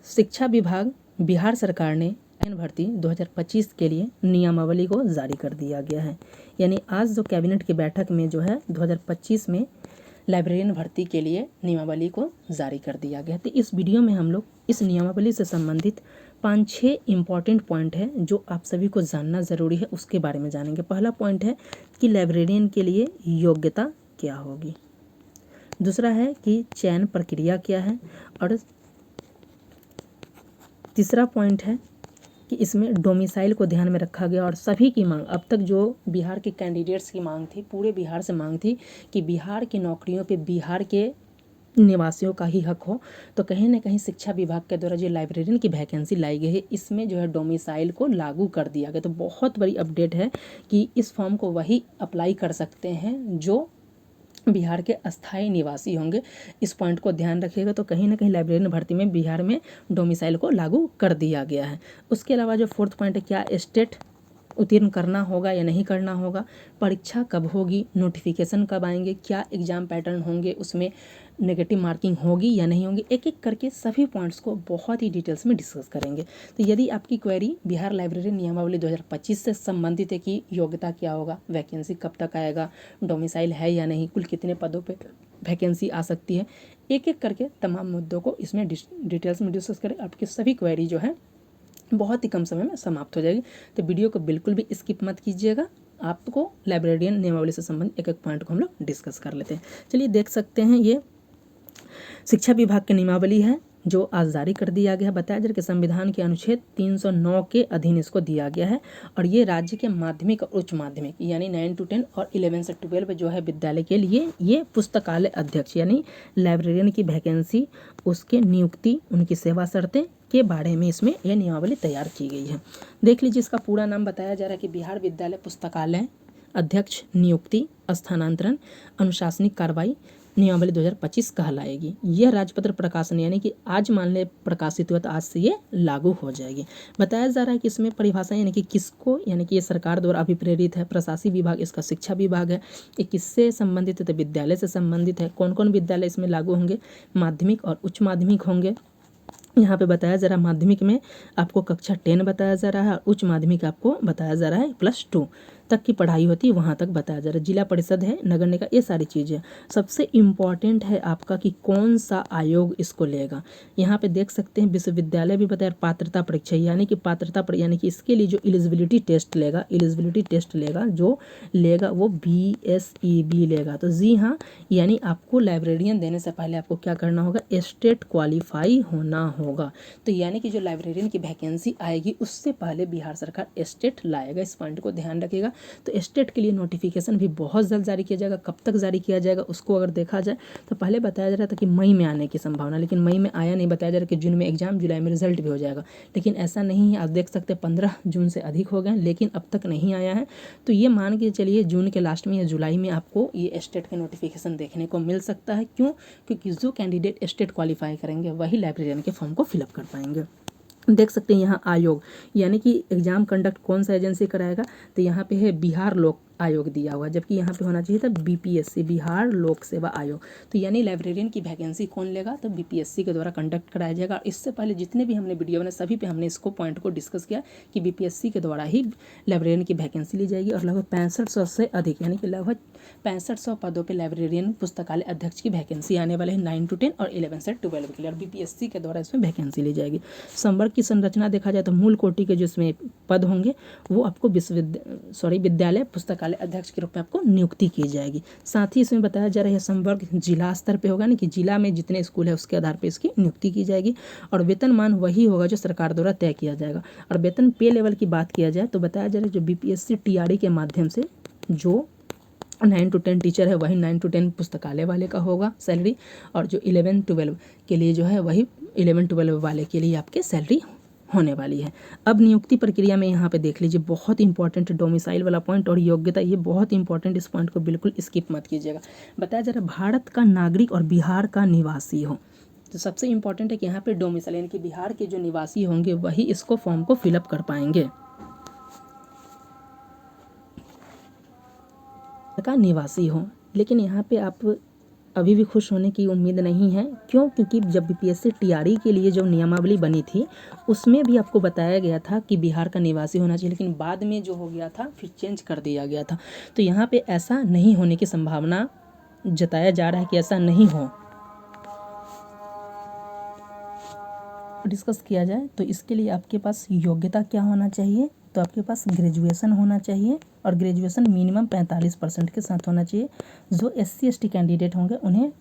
शिक्षा विभाग बिहार सरकार ने भर्ती 2025 के लिए नियमावली को जारी कर दिया गया है। यानी आज जो कैबिनेट की बैठक में जो है 2025 में लाइब्रेरियन भर्ती के लिए नियमावली को जारी कर दिया गया। तो इस वीडियो में हम लोग इस नियमावली से संबंधित 5-6 इम्पॉर्टेंट पॉइंट है जो आप सभी को जानना ज़रूरी है, उसके बारे में जानेंगे। पहला पॉइंट है कि लाइब्रेरियन के लिए योग्यता क्या होगी। दूसरा है कि चयन प्रक्रिया क्या है। और तीसरा पॉइंट है कि इसमें डोमिसाइल को ध्यान में रखा गया और सभी की मांग, अब तक जो बिहार के कैंडिडेट्स की मांग थी, पूरे बिहार से मांग थी कि बिहार की नौकरियों पे बिहार के निवासियों का ही हक हो। तो कहीं ना कहीं शिक्षा विभाग के द्वारा जो लाइब्रेरियन की वैकेंसी लाई गई है, इसमें जो है डोमिसाइल को लागू कर दिया गया। तो बहुत बड़ी अपडेट है कि इस फॉर्म को वही अप्लाई कर सकते हैं जो बिहार के अस्थायी निवासी होंगे। इस पॉइंट को ध्यान रखिएगा। तो कहीं ना कहीं लाइब्रेरियन भर्ती में बिहार में डोमिसाइल को लागू कर दिया गया है। उसके अलावा जो फोर्थ पॉइंट है, क्या स्टेट उत्तीर्ण करना होगा या नहीं करना होगा, परीक्षा कब होगी, नोटिफिकेशन कब आएंगे, क्या एग्ज़ाम पैटर्न होंगे, उसमें नेगेटिव मार्किंग होगी या नहीं होगी, एक एक करके सभी पॉइंट्स को बहुत ही डिटेल्स में डिस्कस करेंगे। तो यदि आपकी क्वेरी बिहार लाइब्रेरी नियमावली 2025 से संबंधित है कि योग्यता क्या होगा, वैकेंसी कब तक आएगा, डोमिसाइल है या नहीं, कुल कितने पदों पे वैकेंसी आ सकती है, एक एक करके तमाम मुद्दों को इसमें डिटेल्स में डिस्कस करें, आपकी सभी क्वेरी जो है बहुत ही कम समय में समाप्त हो जाएगी। तो वीडियो को बिल्कुल भी स्किप मत कीजिएगा। आपको लाइब्रेरियन नियमावली से संबंधित एक एक पॉइंट को हम लोग डिस्कस कर लेते हैं। चलिए देख सकते हैं, ये शिक्षा विभाग की नियमावली है जो आज जारी कर दिया गया है। बताया जा रहा है कि संविधान के अनुच्छेद 309 के अधीन इसको दिया गया है। और ये राज्य के माध्यमिक और उच्च माध्यमिक यानी 9 to 10 और 11 से 12 जो है विद्यालय के लिए ये पुस्तकालय अध्यक्ष यानी लाइब्रेरियन की वैकेंसी, उसके नियुक्ति, उनकी सेवा शर्तें के बारे में इसमें यह नियमावली तैयार की गई है। देख लीजिए, इसका पूरा नाम बताया जा रहा है कि बिहार विद्यालय पुस्तकालय अध्यक्ष नियुक्ति, स्थानांतरण, अनुशासनिक कार्रवाई नियमावली 2025 कहलाएगी। यह राजपत्र प्रकाशन यानी कि आज मान ले प्रकाशित हुआ तो आज से ये लागू हो जाएगी। बताया जा रहा है कि इसमें परिभाषा यानी कि किसको, यानी कि ये सरकार द्वारा अभिप्रेरित है। प्रशासनिक विभाग इसका शिक्षा विभाग है। ये किससे संबंधित है तो विद्यालय से संबंधित है। कौन कौन विद्यालय इसमें लागू होंगे, माध्यमिक और उच्च माध्यमिक होंगे। यहाँ पे बताया जा रहा है माध्यमिक में आपको कक्षा 10 बताया जा रहा है और उच्च माध्यमिक आपको बताया जा रहा है +2 तक की पढ़ाई होती है, वहाँ तक बताया जा रहा है। जिला परिषद है, नगर निगम, ये सारी चीज़ें। सबसे इम्पॉर्टेंट है आपका कि कौन सा आयोग इसको लेगा। यहाँ पे देख सकते हैं विश्वविद्यालय भी बताया, पात्रता परीक्षा यानी कि यानी कि इसके लिए जो एलिजिबिलिटी टेस्ट लेगा जो लेगा वो BSEB लेगा। तो जी हाँ, यानी आपको लाइब्रेरियन देने से पहले आपको क्या करना होगा, स्टेट क्वालिफाई होना होगा। तो यानी कि जो लाइब्रेरियन की वैकेंसी आएगी उससे पहले बिहार सरकार स्टेट लाएगा। इस पॉइंट को ध्यान रखिएगा। तो स्टेट के लिए नोटिफिकेशन भी बहुत जल्द जारी किया जाएगा। कब तक जारी किया जाएगा उसको अगर देखा जाए तो पहले बताया जा रहा था कि मई में आने की संभावना, लेकिन मई में आया नहीं। बताया जा रहा है कि जून में एग्जाम, जुलाई में रिजल्ट भी हो जाएगा, लेकिन ऐसा नहीं है। आप देख सकते हैं 15 जून से अधिक हो गए, लेकिन अब तक नहीं आया है। तो ये मान के चलिए जून के लास्ट में या जुलाई में आपको ये स्टेट के नोटिफिकेशन देखने को मिल सकता है। क्यों? क्योंकि जो कैंडिडेट स्टेट क्वालिफाई करेंगे वही लाइब्रेरियन के फॉर्म को फिलअप कर पाएंगे। देख सकते हैं यहाँ आयोग यानी कि एग्जाम कंडक्ट कौन सा एजेंसी कराएगा, तो यहाँ पे है बिहार लोक आयोग दिया हुआ, जबकि यहाँ पे होना चाहिए था BPSC, बिहार लोक सेवा आयोग। तो यानी लाइब्रेरियन की वैकेंसी कौन लेगा, तो BPSC के द्वारा कंडक्ट कराया जाएगा। और इससे पहले जितने भी हमने वीडियो बनाए सभी पे हमने इसको पॉइंट को डिस्कस किया कि BPSC के द्वारा ही लाइब्रेरियन की वैकेंसी ली जाएगी। और लगभग 6500 से अधिक यानी कि लगभग 6500 पदों पर लाइब्रेरियन पुस्तकालय अध्यक्ष की वैकेंसी आने वाले हैं 9 to 10 और 11 से 12 के लिए। और BPSC के द्वारा इसमें वैकेंसी ली जाएगी। संवर्ग की संरचना देखा जाए तो मूल कोटि के जो इसमें पद होंगे वो आपको विद्यालय पुस्तकालय अध्यक्ष के रूप में आपको नियुक्ति की जाएगी। साथ ही इसमें बताया जा रहा है संवर्ग जिला स्तर पे होगा, ना कि जिला में जितने स्कूल है उसके आधार पे इसकी नियुक्ति की जाएगी। और वेतनमान वही होगा जो सरकार द्वारा तय किया जाएगा। और वेतन पे लेवल की बात किया जाए तो बताया जा रहा है जो BPSC TRE के माध्यम से जो 9 to 10 टीचर है वही 9 to 10 पुस्तकालय वाले का होगा सैलरी। और जो 11-12 के लिए जो है वही 11-12 वाले के लिए आपके सैलरी होने वाली है। अब नियुक्ति प्रक्रिया में यहाँ पे देख लीजिए, बहुत इंपॉर्टेंट डोमिसाइल वाला पॉइंट और योग्यता, ये बहुत इंपॉर्टेंट, इस पॉइंट को बिल्कुल स्किप मत कीजिएगा। बताया जा रहा है भारत का नागरिक और बिहार का निवासी हो। तो सबसे इंपॉर्टेंट है कि यहाँ पे डोमिसाइल यानी कि बिहार के जो निवासी होंगे वही इसको फॉर्म को फिलअप कर पाएंगे, का निवासी हो। लेकिन यहाँ पे आप अभी भी खुश होने की उम्मीद नहीं है। क्यों? क्योंकि जब बीपीएससी टीआरई के लिए जो नियमावली बनी थी उसमें भी आपको बताया गया था कि बिहार का निवासी होना चाहिए, लेकिन बाद में जो हो गया था फिर चेंज कर दिया गया था। तो यहाँ पे ऐसा नहीं होने की संभावना जताया जा रहा है कि ऐसा नहीं हो। डिस्कस किया जाए तो इसके लिए आपके पास योग्यता क्या होना चाहिए, तो आपके पास ग्रेजुएशन होना चाहिए और ग्रेजुएशन मिनिमम 45% के साथ होना चाहिए। जो SC ST कैंडिडेट होंगे उन्हें,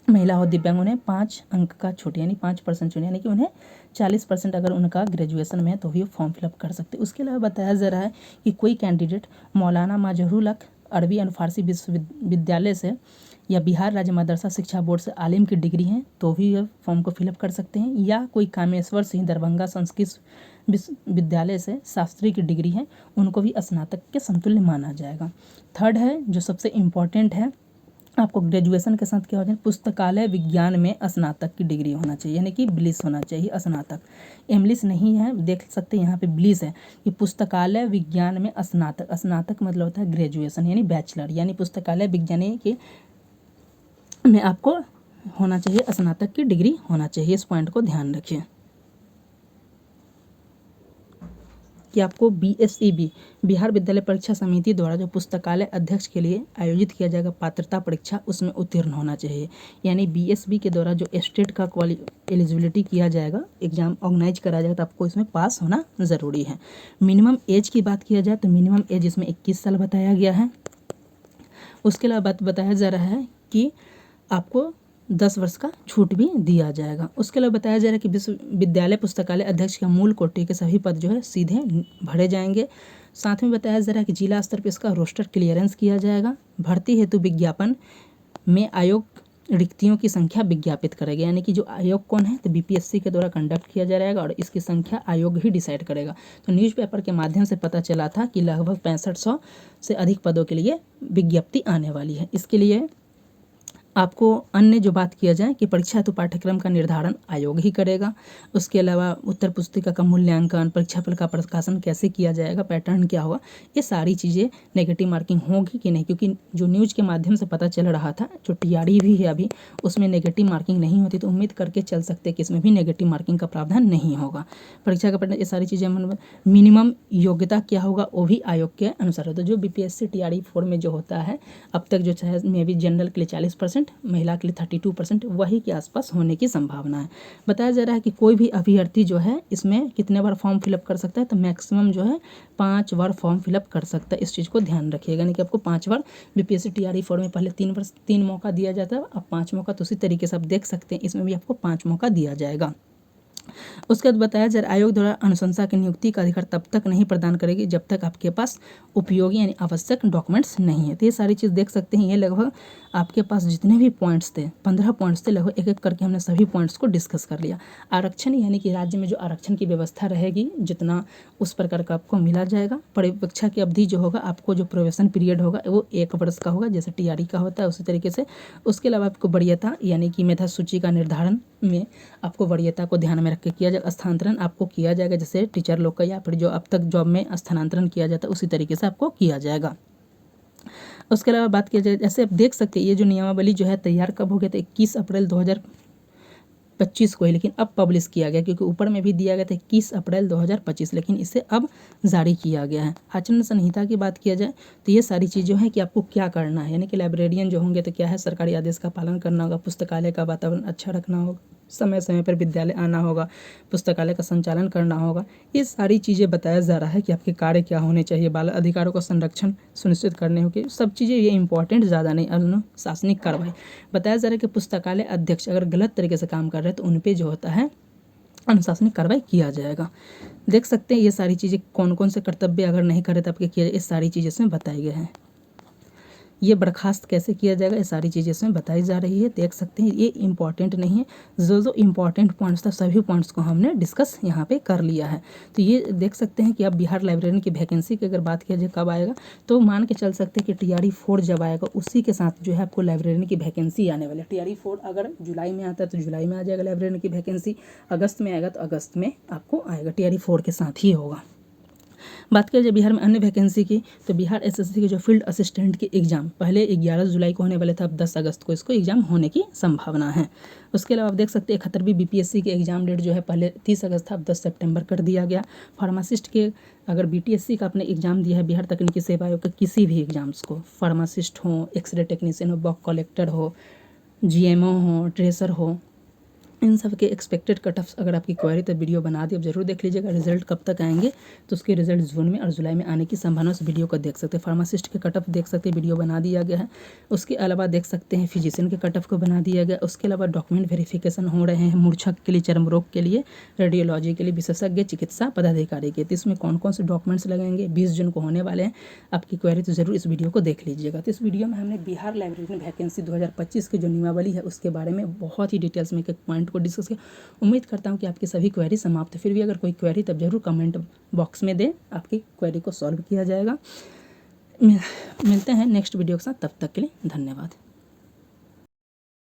महिला और दिव्यांग, उन्हें 5 अंक का छूट यानी 5% छूट, यानी कि उन्हें 40% अगर उनका ग्रेजुएशन में है तो भी फॉर्म फिलअप कर सकते। उसके अलावा बताया जा रहा है कि कोई कैंडिडेट मौलाना मजहरूल हक अरबी एंड फारसी विश्वविद्यालय से या बिहार राज्य मदरसा शिक्षा बोर्ड से आलिम की डिग्री है तो भी ये फॉर्म को फिलअप कर सकते हैं, या कोई कामेश्वर सिंह दरभंगा संस्कृत विश्वविद्यालय से शास्त्री की डिग्री है उनको भी स्नातक के समतुल्य माना जाएगा। थर्ड है जो सबसे इम्पॉर्टेंट है, आपको ग्रेजुएशन के साथ क्या हो जाए, पुस्तकालय विज्ञान में स्नातक की डिग्री होना चाहिए, यानी कि ब्लिस होना चाहिए स्नातक। एमलिस नहीं है, देख सकते हैं यहाँ पे ब्लिस है कि पुस्तकालय विज्ञान में स्नातक। स्नातक मतलब होता है ग्रेजुएशन यानी बैचलर, यानी पुस्तकालय विज्ञान के में आपको होना चाहिए स्नातक की डिग्री होना चाहिए। इस पॉइंट को ध्यान रखिए कि आपको BSEB बिहार विद्यालय परीक्षा समिति द्वारा जो पुस्तकालय अध्यक्ष के लिए आयोजित किया जाएगा पात्रता परीक्षा उसमें उत्तीर्ण होना चाहिए। यानी BSB के द्वारा जो स्टेट का एलिजिबिलिटी किया जाएगा, एग्जाम ऑर्गेनाइज करा जाएगा, तो आपको इसमें पास होना ज़रूरी है। मिनिमम एज की बात किया जाए तो मिनिमम एज इसमें 21 साल बताया गया है। उसके अलावा बात बताया जा रहा है कि आपको 10 वर्ष का छूट भी दिया जाएगा। उसके अलावा बताया जा रहा है कि विश्वविद्यालय पुस्तकालय अध्यक्ष का मूल कोटि के सभी पद जो है सीधे भरे जाएंगे। साथ में बताया जा रहा है कि जिला स्तर पर इसका रोस्टर क्लियरेंस किया जाएगा। भर्ती हेतु विज्ञापन में आयोग रिक्तियों की संख्या विज्ञापित करेगा, यानी कि जो आयोग कौन है तो BPSC के द्वारा कंडक्ट किया जाएगा और इसकी संख्या आयोग ही डिसाइड करेगा। तो न्यूज़पेपर के माध्यम से पता चला था कि लगभग 6500 से अधिक पदों के लिए विज्ञप्ति आने वाली है। इसके लिए आपको अन्य जो बात किया जाए कि परीक्षा हेतु पाठ्यक्रम का निर्धारण आयोग ही करेगा। उसके अलावा उत्तर पुस्तिका का मूल्यांकन, परीक्षाफल का प्रकाशन कैसे किया जाएगा, पैटर्न क्या होगा, ये सारी चीज़ें नेगेटिव मार्किंग होगी कि नहीं, क्योंकि जो न्यूज़ के माध्यम से पता चल रहा था जो TRE भी है अभी उसमें नेगेटिव मार्किंग नहीं होती, तो उम्मीद करके चल सकते कि इसमें भी नेगेटिव मार्किंग का प्रावधान नहीं होगा। परीक्षा का पैटर्न, ये सारी चीज़ें मिनिमम योग्यता क्या होगा वो भी आयोग के अनुसार होता है। जो BPSC TRE 4 में जो होता है अब तक जो चाहे मे भी जनरल के लिए 40%, महिला के लिए 32%, वही के आसपास होने की संभावना है। बताया जा रहा है कि कोई भी अभ्यर्थी जो है इसमें कितने बार फॉर्म फिलअप कर सकता है, तो मैक्सिमम जो है 5 बार फॉर्म फिलअप कर सकता है। इस चीज़ को ध्यान रखिएगा, यानी कि आपको 5 बार BPSC TRE 4 में पहले 3 मौका दिया जाता है, अब 5 मौका, तो उसी तरीके से आप देख सकते हैं इसमें भी आपको 5 मौका दिया जाएगा। उसके बाद बताया जा रहा है आयोग द्वारा अनुशंसा की नियुक्ति का अधिकार तब तक नहीं प्रदान करेगी जब तक आपके पास उपयोगी यानी आवश्यक डॉक्यूमेंट्स नहीं है। तो ये सारी चीज़ देख सकते हैं, ये लगभग आपके पास जितने भी पॉइंट्स थे 15 पॉइंट्स थे, लगभग एक एक करके हमने सभी पॉइंट्स को डिस्कस कर लिया। आरक्षण यानी कि राज्य में जो आरक्षण की व्यवस्था रहेगी जितना उस प्रकार का आपको मिला जाएगा। परीक्षा की अवधि जो होगा आपको जो प्रोबेशन पीरियड होगा वो 1 वर्ष का होगा, जैसे TRE का होता है उसी तरीके से। उसके अलावा आपको वरीयता यानी कि मेधा सूची का निर्धारण में आपको वरीयता को ध्यान में रख के किया जाएगा। स्थानांतरण आपको किया जाएगा जैसे टीचर लोग का, या फिर जो अब तक जॉब में स्थानांतरण किया जाता है उसी तरीके से आपको किया जाएगा। उसके अलावा बात किया जाए, जैसे आप देख सकते हैं ये जो नियमावली जो है तैयार कब हो गया था, 21 अप्रैल 2025 को ही, लेकिन अब पब्लिश किया गया क्योंकि ऊपर में भी दिया गया था 21 अप्रैल 2025, लेकिन इसे अब जारी किया गया है। आचरण संहिता की बात किया जाए तो ये सारी चीज़ें हैं कि आपको क्या करना है, यानी कि लाइब्रेरियन जो होंगे तो क्या है, सरकारी आदेश का पालन करना होगा, पुस्तकालय का वातावरण अच्छा रखना होगा, समय समय पर विद्यालय आना होगा, पुस्तकालय का संचालन करना होगा। ये सारी चीज़ें बताया जा रहा है कि आपके कार्य क्या होने चाहिए, बाल अधिकारों का संरक्षण सुनिश्चित करने होगी, सब चीज़ें ये इंपॉर्टेंट ज़्यादा नहीं। अनुशासनिक कार्रवाई बताया जा रहा है कि पुस्तकालय अध्यक्ष अगर गलत तरीके से काम कर रहे हैं तो उन पर जो होता है अनुशासनिक कार्रवाई किया जाएगा। देख सकते हैं ये सारी चीज़ें कौन कौन से कर्तव्य अगर नहीं करे तो आपके किए जाए, ये सारी चीज़ें इसमें बताई गए हैं। ये बर्खास्त कैसे किया जाएगा ये सारी चीज़ें इसमें बताई जा रही है। देख सकते हैं ये इंपॉर्टेंट नहीं है, जो इंपॉर्टेंट पॉइंट्स था सभी पॉइंट्स को हमने डिस्कस यहाँ पे कर लिया है। तो ये देख सकते हैं कि अब बिहार लाइब्रेरियन की वैकेंसी की अगर बात किया जाए कब आएगा, तो मान के चल सकते हैं कि TRE 4 जब आएगा उसी के साथ जो है आपको लाइब्रेरियन की वैकेंसी आने वाली है। TRE 4 अगर जुलाई में आता है तो जुलाई में आ जाएगा लाइब्रेरियन की वैकेंसी, अगस्त में आएगा तो अगस्त में आपको आएगा, TRE 4 के साथ ही होगा। बात करें बिहार में अन्य वैकेंसी की, तो बिहार एसएससी के जो फील्ड असिस्टेंट के एग्ज़ाम पहले 11 जुलाई को होने वाले थे, अब 10 अगस्त को इसको एग्ज़ाम होने की संभावना है। उसके अलावा आप देख सकते हैं 71वीं बीपीएससी के एग्ज़ाम डेट जो है पहले 30 अगस्त था, अब 10 सितंबर कर दिया गया। फार्मासिस्ट के अगर बीटीएससी का आपने एग्ज़ाम दिया है बिहार तकनीकी सेवा आयोग के किसी भी एग्ज़ाम्स को, फार्मासिस्ट हो, एक्सरे टेक्नीशियन हो, बॉक कलेक्टर हो, जीएमओ हो, ट्रेसर हो, इन सब के एक्सपेक्टेड कट ऑफ्स अगर आपकी क्वेरी तो वीडियो बना दी, अब जरूर देख लीजिएगा। रिजल्ट कब तक आएंगे तो उसके रिजल्ट जून में और जुलाई में आने की संभावना उस वीडियो को देख सकते हैं। फार्मासिस्ट के कट ऑफ देख सकते हैं, वीडियो बना दिया गया है। उसके अलावा देख सकते हैं फिजिशियन के कट ऑफ को बना दिया गया। उसके अलावा डॉक्यूमेंट वेरिफिकेशन हो रहे हैं मूर्छा के लिए, चर्म रोग के लिए, रेडियोलॉजी के लिए, विशेषज्ञ चिकित्सा पदाधिकारी के। तो इसमें कौन कौन से डॉक्यूमेंट्स लगेंगे 20 जून को होने वाले हैं। आपकी क्वेरी तो जरूर इस वीडियो को देख लीजिएगा। तो इस वीडियो में हमने बिहार लाइब्रेरी वैकेंसी 2025 की जो नियमावली है उसके बारे में बहुत ही डिटेल्स में एक पॉइंट को डिस्कस किया। उम्मीद करता हूँ कि आपकी सभी क्वेरी समाप्त है। फिर भी अगर कोई क्वेरी तब जरूर कमेंट बॉक्स में दें, आपकी क्वेरी को सॉल्व किया जाएगा। मिलते हैं नेक्स्ट वीडियो के साथ, तब तक के लिए धन्यवाद।